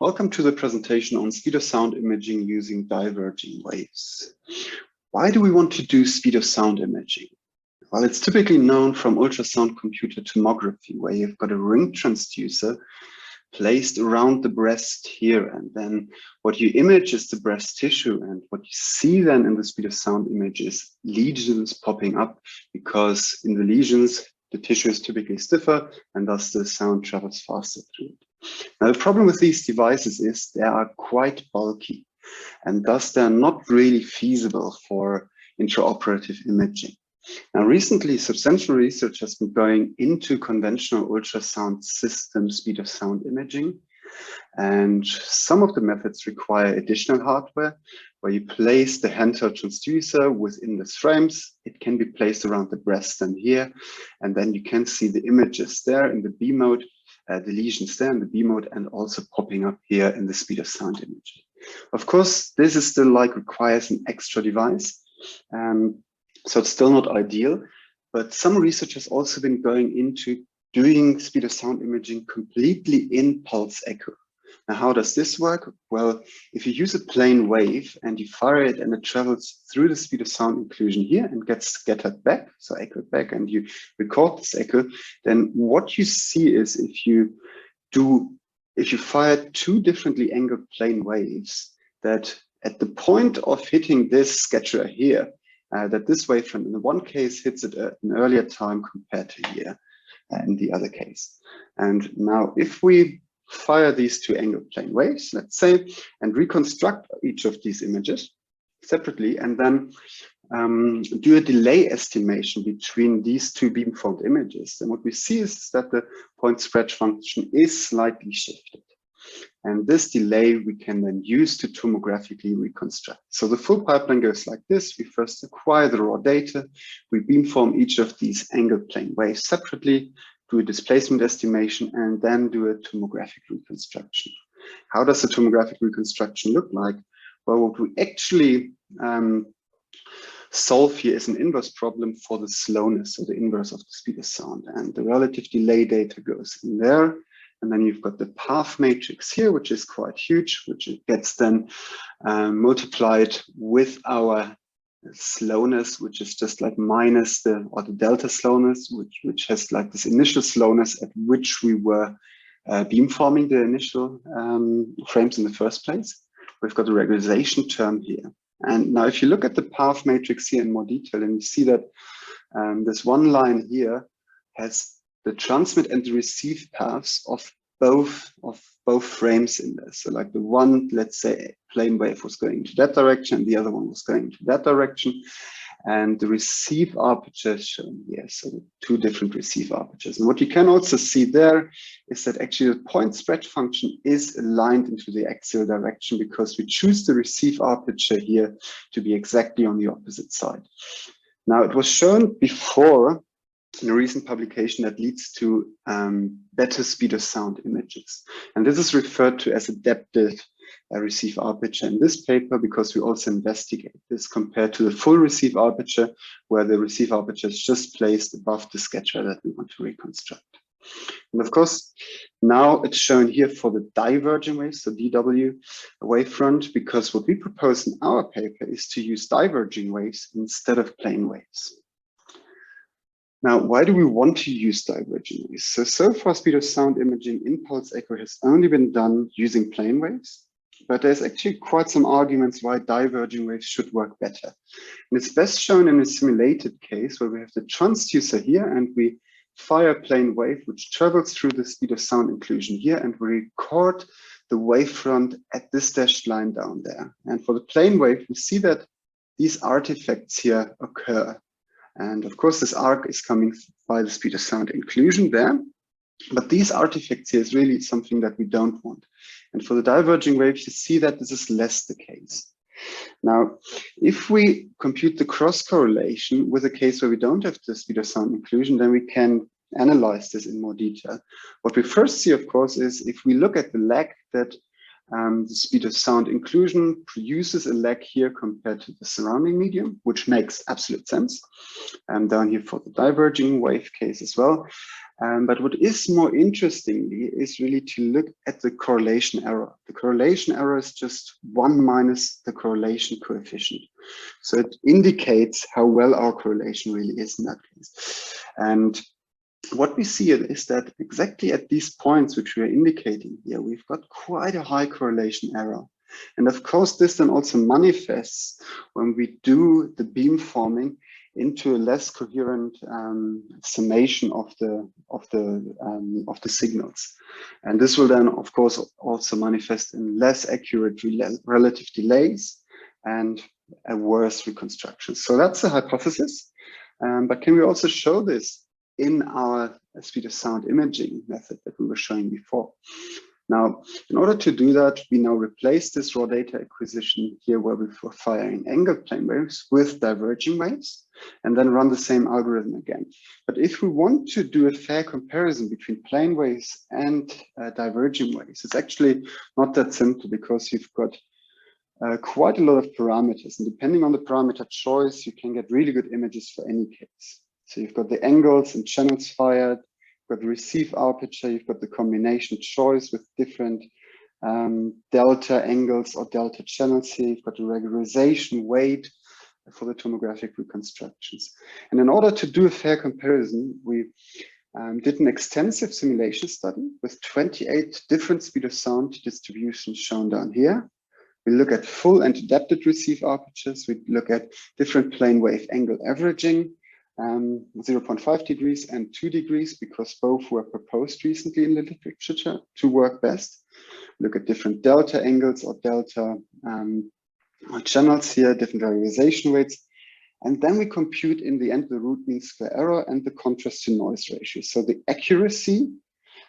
Welcome to the presentation on speed of sound imaging using diverging waves. Why do we want to do speed of sound imaging? Well, it's typically known from ultrasound computer tomography, where you've got a ring transducer placed around the breast here, and then what you image is the breast tissue, and what you see then in the speed of sound image is lesions popping up, because in the lesions the tissue is typically stiffer and thus the sound travels faster through it. Now, the problem with these devices is they are quite bulky, and thus they're not really feasible for intraoperative imaging. Now, recently, substantial research has been going into conventional ultrasound system speed of sound imaging, and some of the methods require additional hardware, where you place the handheld transducer within the frames. It can be placed around the breast and here, and then you can see the images there in the B mode, the lesions there in the B mode, and also popping up here in the speed of sound imaging. Of course, this is still requires an extra device, so it's still not ideal, but some research has also been going into doing speed of sound imaging completely in pulse echo. Now, how does this work? Well, if you use a plane wave and you fire it and it travels through the speed of sound inclusion here and gets scattered back, so echoed back, and you record this echo, then what you see is if you fire two differently angled plane waves, that at the point of hitting this sketcher here, that this wavefront in the one case hits it at an earlier time compared to here in the other case. And now if we fire these two angled plane waves, let's say, and reconstruct each of these images separately, and then do a delay estimation between these two beamformed images, then what we see is that the point spread function is slightly shifted. And this delay we can then use to tomographically reconstruct. So the full pipeline goes like this. We first acquire the raw data, we beamform each of these angled plane waves separately, do a displacement estimation, and then do a tomographic reconstruction. How does the tomographic reconstruction look like? Well, what we actually solve here is an inverse problem for the slowness, so the inverse of the speed of sound. And the relative delay data goes in there. And then you've got the path matrix here, which is quite huge, which gets then multiplied with our slowness, which is just like minus the delta slowness, which has like this initial slowness at which we were beamforming the initial frames in the first place. We've got a regularization term here. And now if you look at the path matrix here in more detail, and you see that this one line here has the transmit and the receive paths of both frames in this. So like the one, let's say, plane wave was going into that direction, and the other one was going into that direction. And the receive aperture is shown here. So the two different receive apertures. And what you can also see there is that actually the point spread function is aligned into the axial direction, because we choose the receive aperture here to be exactly on the opposite side. Now, it was shown before in a recent publication that leads to better speed of sound images. And this is referred to as adaptive receive aperture in this paper, because we also investigate this compared to the full receive aperture, where the receive aperture is just placed above the sketcher that we want to reconstruct. And of course, now it's shown here for the diverging waves, so DW wavefront, because what we propose in our paper is to use diverging waves instead of plane waves. Now, why do we want to use diverging waves? So far, speed of sound imaging in pulse echo has only been done using plane waves, but there's actually quite some arguments why diverging waves should work better. And it's best shown in a simulated case where we have the transducer here, and we fire a plane wave which travels through the speed of sound inclusion here, and we record the wavefront at this dashed line down there. And for the plane wave, we see that these artifacts here occur. And of course, this arc is coming by the speed of sound inclusion there. But these artifacts here is really something that we don't want. And for the diverging waves, you see that this is less the case. Now, if we compute the cross correlation with a case where we don't have the speed of sound inclusion, then we can analyze this in more detail. What we first see, of course, is if we look at the lag that The speed of sound inclusion produces a lag here compared to the surrounding medium, which makes absolute sense. Down here for the diverging wave case as well. But what is more interestingly is really to look at the correlation error. The correlation error is just 1 minus the correlation coefficient. So it indicates how well our correlation really is in that case. And what we see is that exactly at these points which we are indicating here, we've got quite a high correlation error. And of course, this then also manifests when we do the beamforming into a less coherent summation of the signals. And this will then, of course, also manifest in less accurate relative delays and a worse reconstruction. So that's the hypothesis. But can we also show this in our speed of sound imaging method that we were showing before? Now, in order to do that, we now replace this raw data acquisition here where we were firing angled plane waves with diverging waves and then run the same algorithm again. But if we want to do a fair comparison between plane waves and diverging waves, it's actually not that simple because you've got quite a lot of parameters. And depending on the parameter choice, you can get really good images for any case. So you've got the angles and channels fired, you've got the receive aperture, you've got the combination choice with different delta angles or delta channels here, you've got the regularization weight for the tomographic reconstructions. And in order to do a fair comparison, we did an extensive simulation study with 28 different speed of sound distributions shown down here. We look at full and adapted receive apertures. We look at different plane wave angle averaging, 0.5 degrees and 2 degrees, because both were proposed recently in the literature to work best. Look at different delta angles or delta channels here, different regularization weights. And then we compute in the end the root mean square error and the contrast to noise ratio. So the accuracy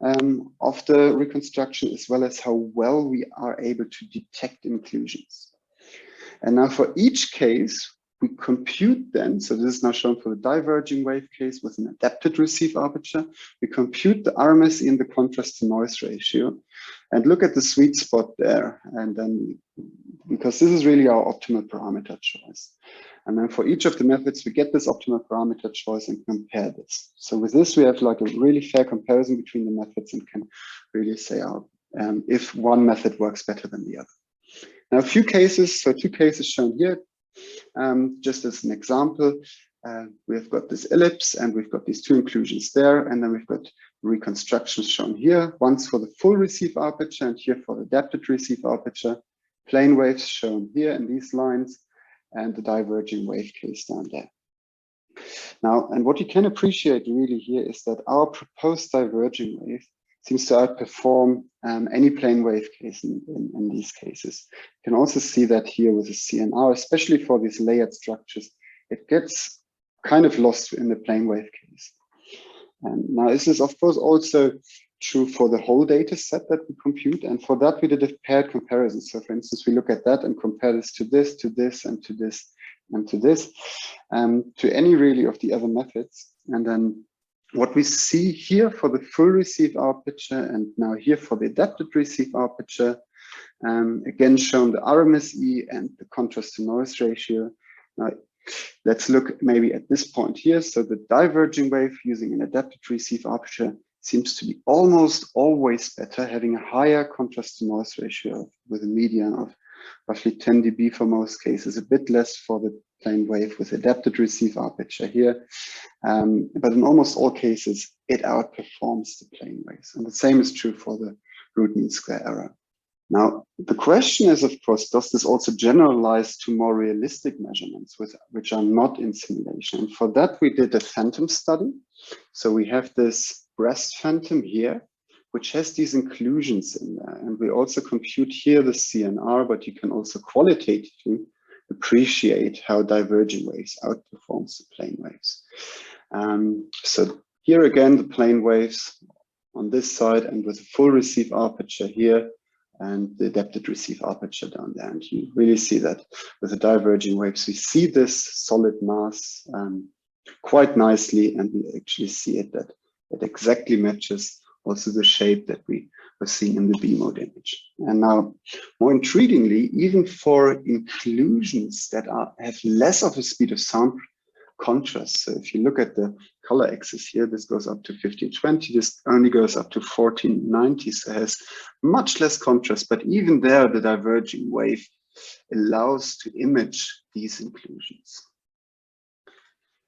of the reconstruction, as well as how well we are able to detect inclusions. And now for each case, we compute then, so this is now shown for the diverging wave case with an adapted receive aperture, we compute the RMSE and the contrast to noise ratio and look at the sweet spot there. And then, because this is really our optimal parameter choice. And then for each of the methods, we get this optimal parameter choice and compare this. So with this, we have like a really fair comparison between the methods and can really say if one method works better than the other. Now, a few cases, so 2 cases shown here, just as an example, we've got this ellipse and we've got these 2 inclusions there, and then we've got reconstructions shown here, once for the full receive aperture and here for the adapted receive aperture, plane waves shown here in these lines, and the diverging wave case down there. Now, and what you can appreciate really here is that our proposed diverging wave seems to outperform any plane wave case in these cases. You can also see that here with the CNR, especially for these layered structures, it gets kind of lost in the plane wave case. And now this is of course also true for the whole data set that we compute. And for that, we did a paired comparison. So for instance, we look at that and compare this, and to this, and to this, to any really of the other methods. And then what we see here for the full receive aperture and now here for the adapted receive aperture, again shown the RMSE and the contrast to noise ratio. Now, let's look maybe at this point here. So the diverging wave using an adapted receive aperture seems to be almost always better, having a higher contrast to noise ratio with a median of roughly 10 dB for most cases, a bit less for the plane wave with adapted receive aperture here. But in almost all cases, it outperforms the plane waves. And the same is true for the root mean square error. Now, the question is, of course, does this also generalize to more realistic measurements which are not in simulation? And for that, we did a phantom study. So we have this breast phantom here, which has these inclusions in there. And we also compute here the CNR, but you can also qualitatively appreciate how diverging waves outperforms the plane waves. So here again, the plane waves on this side and with a full receive aperture here and the adapted receive aperture down there. And you really see that with the diverging waves, we see this solid mass quite nicely, and we actually see it that it exactly matches also the shape that we were seeing in the B mode image. And now, more intriguingly, even for inclusions that have less of a speed of sound contrast. So if you look at the color axis here, this goes up to 1520, this only goes up to 1490, so it has much less contrast, but even there, the diverging wave allows to image these inclusions.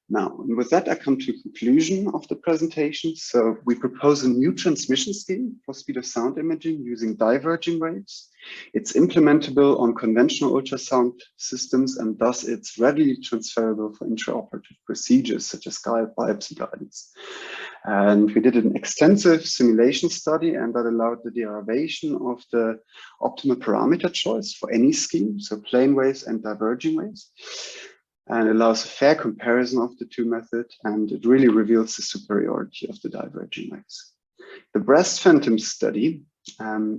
Now, and with that, I come to the conclusion of the presentation. So we propose a new transmission scheme for speed of sound imaging using diverging waves. It's implementable on conventional ultrasound systems, and thus it's readily transferable for intraoperative procedures such as biopsy guidance. And we did an extensive simulation study, and that allowed the derivation of the optimal parameter choice for any scheme, so plane waves and diverging waves, and allows a fair comparison of the two methods, and it really reveals the superiority of the diverging waves. The breast phantom study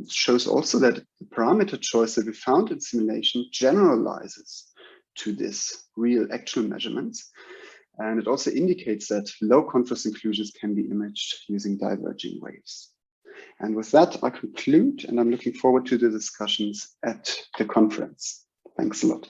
shows also that the parameter choice that we found in simulation generalizes to this real actual measurements. And it also indicates that low contrast inclusions can be imaged using diverging waves. And with that, I conclude, and I'm looking forward to the discussions at the conference. Thanks a lot.